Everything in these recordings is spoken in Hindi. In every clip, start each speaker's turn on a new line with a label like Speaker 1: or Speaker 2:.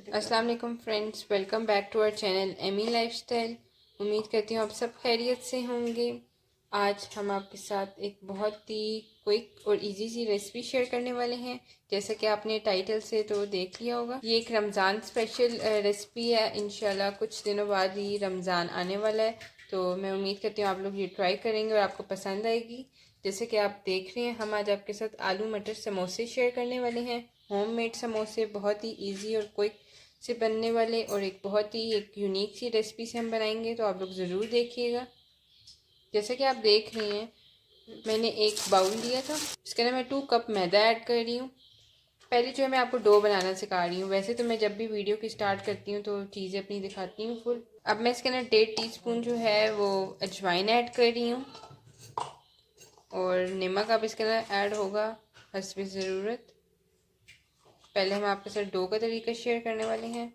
Speaker 1: अस्सलाम वालेकुम friends, welcome back to our channel Amy lifestyle. उम्मीद करती हूँ आप सब खैरियत से होंगे। आज हम आपके साथ एक बहुत ही क्विक और इजी सी रेसिपी शेयर करने वाले हैं। जैसा कि आपने टाइटल से तो देख लिया होगा, ये एक रमज़ान स्पेशल रेसिपी है। इंशाल्लाह कुछ दिनों बाद ही रमज़ान आने वाला है, तो मैं उम्मीद करती हूँ आप लोग ये ट्राई करेंगे और आपको पसंद आएगी। जैसे कि आप देख रहे हैं, हम आज आपके साथ आलू मटर समोसे शेयर करने वाले हैं। होममेड समोसे, बहुत ही ईजी और क्विक से बनने वाले, और एक बहुत ही एक यूनिक सी रेसिपी से हम बनाएंगे, तो आप लोग ज़रूर देखिएगा। जैसे कि आप देख रहे हैं, मैंने एक बाउल लिया था, इसके अंदर मैं 2 कप मैदा ऐड कर रही हूँ। पहले जो है मैं आपको डो बनाना सिखा रही हूँ। वैसे तो मैं जब भी वीडियो की स्टार्ट करती हूँ तो चीज़ें अपनी दिखाती हूँ फुल। अब मैं इसके अंदर 1.5 टीस्पून जो है वो अजवाइन ऐड कर रही हूँ, और नमक अब इसके अंदर ऐड होगा हस्बे ज़रूरत। पहले हम आपके साथ डो का तरीका शेयर करने वाले हैं।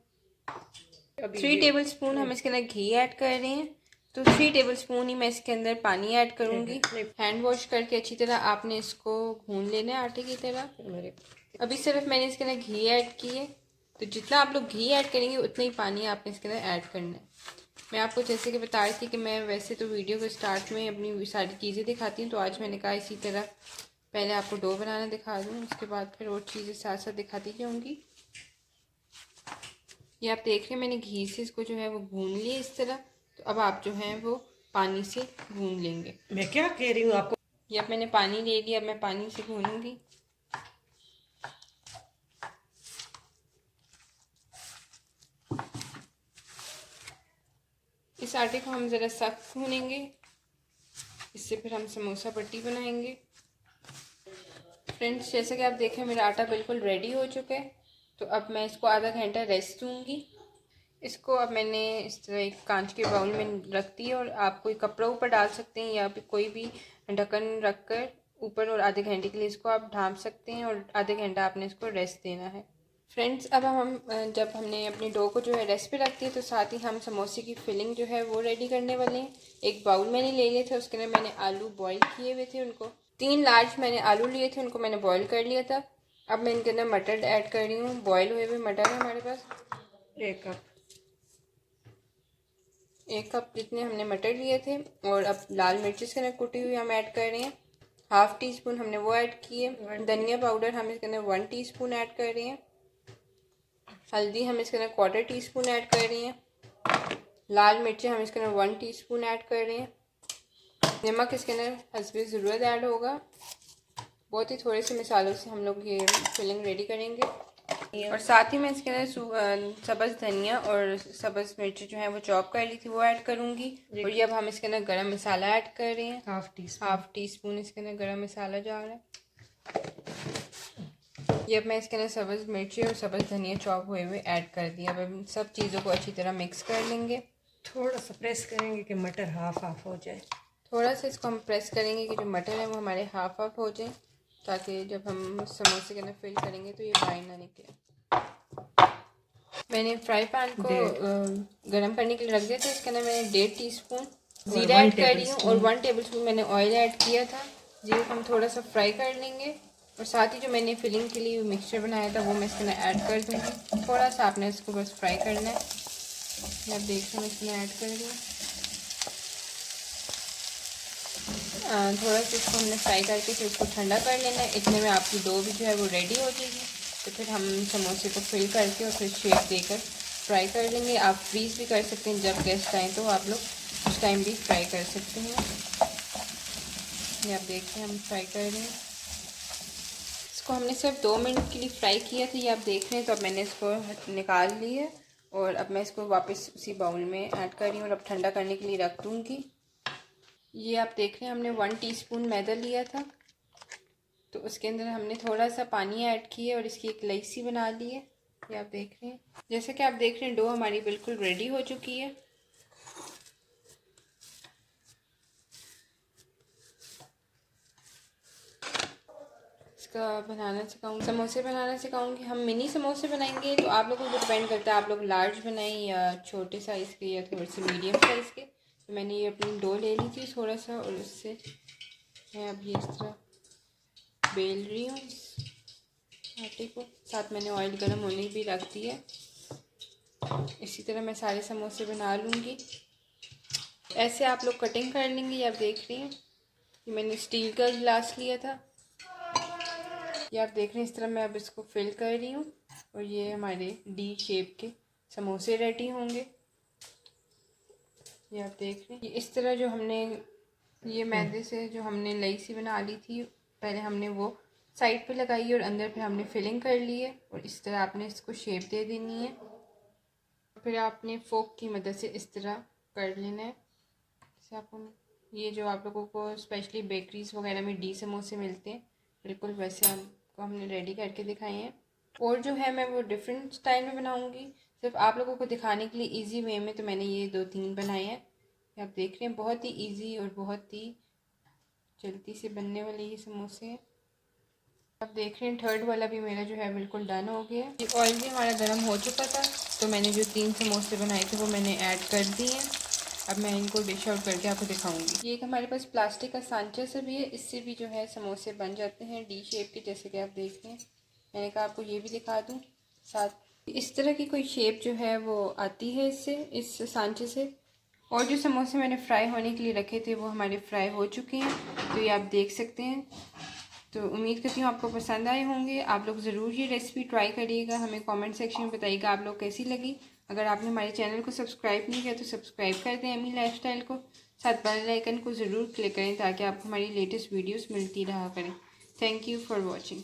Speaker 1: 3 टेबल स्पून हम इसके अंदर घी ऐड कर रहे हैं, तो 3 टेबल स्पून ही मैं इसके अंदर पानी ऐड करूँगी। हैंड वॉश करके अच्छी तरह आपने इसको भून लेना है आटे की तरह। अभी सिर्फ मैंने इसके अंदर घी ऐड की है, तो जितना आप लोग घी ऐड करेंगे उतना ही पानी आपने इसके अंदर ऐड करना है। मैं आपको जैसे कि बता रही थी कि मैं वैसे तो वीडियो के स्टार्ट में अपनी सारी चीज़ें दिखाती हूँ, तो आज मैंने कहा इसी तरह पहले आपको डो बनाना दिखा दूँ, उसके बाद फिर और चीज़ें साथ साथ दिखाती जाऊँगी। ये आप देख रहे हैं, मैंने घी से इसको जो है वो भून लिया इस तरह। तो अब आप जो है वो पानी से भून लेंगे।
Speaker 2: मैं क्या कह रही हूँ आपको?
Speaker 1: ये अब मैंने पानी ले लिया, अब मैं पानी से भूनूंगी। इस आटे को हम ज़रा सख्त भूनेंगे, इससे फिर हम समोसा पट्टी बनाएंगे। फ्रेंड्स, जैसे कि आप देखें मेरा आटा बिल्कुल रेडी हो चुका है, तो अब मैं इसको आधा घंटा रेस्ट दूँगी। इसको अब मैंने इस तरह एक कांच के बाउल में रख दी, और आप कोई कपड़ा ऊपर डाल सकते हैं या फिर कोई भी ढक्कन रख कर ऊपर, और आधे घंटे के लिए इसको आप ढाँप सकते हैं, और आधे घंटा आपने इसको रेस्ट देना है। फ्रेंड्स, अब हम जब हमने अपने डो को जो है रेस्ट पे रख दिया, तो साथ ही हम समोसे की फिलिंग जो है वो रेडी करने वाले हैं। एक बाउल मैंने ले लिए थे, उसके अंदर मैंने आलू बॉईल किए हुए थे, उनको 3 लार्ज मैंने आलू लिए थे, उनको मैंने बॉईल कर लिया था। अब मैं इनके अंदर मटर ऐड कर रही हूँ। बॉयल हुए हुए मटर है हमारे पास 1 कप जितने हमने मटर लिए थे। और अब लाल मिर्च इसके अंदर कुटी हुई हम ऐड कर रहे हैं, 1/2 टीस्पून हमने वो ऐड किए। धनिया पाउडर हम इसके अंदर 1 टीस्पून ऐड कर रहे हैं। हल्दी हम इसके अंदर 1/4 टीस्पून ऐड कर रहे हैं। लाल मिर्चें हम इसके अंदर 1 टीस्पून ऐड कर रहे हैं। नमक इसके अंदर हस्बे ज़रूरत ऐड होगा। बहुत ही थोड़े से मसालों से हम लोग ये फिलिंग रेडी करेंगे। और साथ ही मैं इसके अंदर सब्ज़ धनिया और सब्ज़ मिर्च जो है वो चॉप कर ली थी, वो ऐड करूँगी। और ये अब हम इसके अंदर गरम मसाला ऐड कर रहे हैं, 1/2 टीस्पून इसके अंदर गरम मसाला जा रहा है। ये अब मैं इसके अंदर सब्ज़ मिर्ची और सब्ज़ धनिया चॉप हुए हुए ऐड कर दिया। अब इन सब चीज़ों को अच्छी तरह मिक्स कर लेंगे।
Speaker 2: थोड़ा सा प्रेस करेंगे कि मटर हाफ हाफ हो जाए।
Speaker 1: थोड़ा सा इसको हम प्रेस करेंगे कि जो मटर है वो हमारे हाफ हाफ हो जाए, ताकि जब हम समोसे के अंदर फिल करेंगे तो ये बाहर ना निकले। मैंने फ्राई पैन को गरम करने के लिए रख दिया था। इसके अंदर मैंने 1.5 टीस्पून ज़ीरा ऐड कर रही हूँ, और 1 टेबल स्पून मैंने ऑयल ऐड किया था। जीरे को हम थोड़ा सा फ्राई कर लेंगे, और साथ ही जो मैंने फिलिंग के लिए मिक्सचर बनाया था वो मैं इसके अंदर ऐड कर दूँगी। थोड़ा सा आपने इसको बस फ्राई करना है। आप देख रहे हैं मैं इसमें ऐड कर रही हूँ। थोड़ा सा इसको हमने फ्राई करके फिर उसको ठंडा कर लेना है। इतने में आपकी डो भी जो है वो रेडी हो जाएगी। तो फिर हम समोसे को फिल करके और फिर शेप देकर फ्राई कर लेंगे। आप फ्रीज़ भी कर सकते हैं, जब गेस्ट आएँ तो आप लोग उस टाइम भी फ्राई कर सकते हैं। ये आप देखते हैं हम फ्राई कर रहे हैं। इसको हमने सिर्फ 2 मिनट के लिए फ्राई किया था, ये आप देख रहे हैं। तो अब मैंने इसको निकाल ली है, और अब मैं इसको वापस उसी बाउल में ऐड कर रही हूँ, और अब ठंडा करने के लिए रख दूँगी। ये आप देख रहे हैं, हमने 1 टीस्पून मैदा लिया था, तो उसके अंदर हमने थोड़ा सा पानी ऐड किया और इसकी एक लईसी बना ली है। ये आप देख रहे हैं। जैसे कि आप देख रहे हैं, डो हमारी बिल्कुल रेडी हो चुकी है। इसका बनाना सिखाऊंगी, समोसे बनाना सिखाऊंगी। हम मिनी समोसे बनाएंगे, तो आप लोगों को डिपेंड करता है आप लोग लार्ज बनाएं या छोटे साइज़ के या थोड़े से मीडियम साइज़ के। तो मैंने ये अपनी डो ले ली थी थोड़ा सा, और उससे मैं अब ये इस तरह बेल रही हूँ इस आटे को। साथ मैंने ऑयल गर्म होने भी रख दिया। इसी तरह मैं सारे समोसे बना लूँगी। ऐसे आप लोग कटिंग कर लेंगे। ये आप देख रही हैं कि मैंने स्टील का गिलास लिया था। ये आप देख रहे हैं, इस तरह मैं अब इसको फिल कर रही हूँ और ये हमारे डी शेप के समोसे रेडी होंगे। ये आप देख रहे हैं, ये इस तरह जो हमने ये मैदे से जो हमने लई सी बना ली थी, पहले हमने वो साइड पे लगाई और अंदर फिर हमने फिलिंग कर ली है और इस तरह आपने इसको शेप दे देनी है। फिर आपने फोक की मदद से इस तरह कर लेना है। जैसे आपको ये जो आप लोगों को स्पेशली बेकरीज वगैरह में डी समोसे मिलते हैं, बिल्कुल वैसे आपको हमने रेडी करके दिखाए हैं। और जो है मैं वो डिफरेंट स्टाइल में बनाऊंगी, सिर्फ आप लोगों को दिखाने के लिए इजी वे में। तो मैंने ये 2-3 बनाए हैं। आप देख रहे हैं, बहुत ही इजी और बहुत ही जल्दी से बनने वाले ये समोसे हैं। आप देख रहे हैं थर्ड वाला भी मेरा जो है बिल्कुल डन हो गया। ये ऑयल भी हमारा गर्म हो चुका था, तो मैंने जो 3 समोसे बनाए थे वो मैंने ऐड कर दिए हैं। अब मैं इनको डिश आउट करके आपको दिखाऊंगी। ये एक हमारे पास प्लास्टिक का सांचा से भी है, इससे भी जो है समोसे बन जाते हैं डी शेप के, जैसे कि आप देख रहे हैं। मैंने कहा आपको ये भी दिखा दूँ साथ। इस तरह की कोई शेप जो है वो आती है इससे, इस सांचे से। और जो समोसे मैंने फ्राई होने के लिए रखे थे वो हमारे फ्राई हो चुके हैं, तो ये आप देख सकते हैं। तो उम्मीद करती हूँ आपको पसंद आए होंगे। आप लोग ज़रूर ये रेसिपी ट्राई करिएगा, हमें कमेंट सेक्शन में बताइएगा आप लोग कैसी लगी। अगर आपने हमारे चैनल को सब्सक्राइब नहीं किया तो सब्सक्राइब कर दें एमी लाइफस्टाइल को, साथ बेल आइकन को ज़रूर क्लिक करें ताकि आपको हमारी लेटेस्ट वीडियोस मिलती रहा करें। Thank you for watching.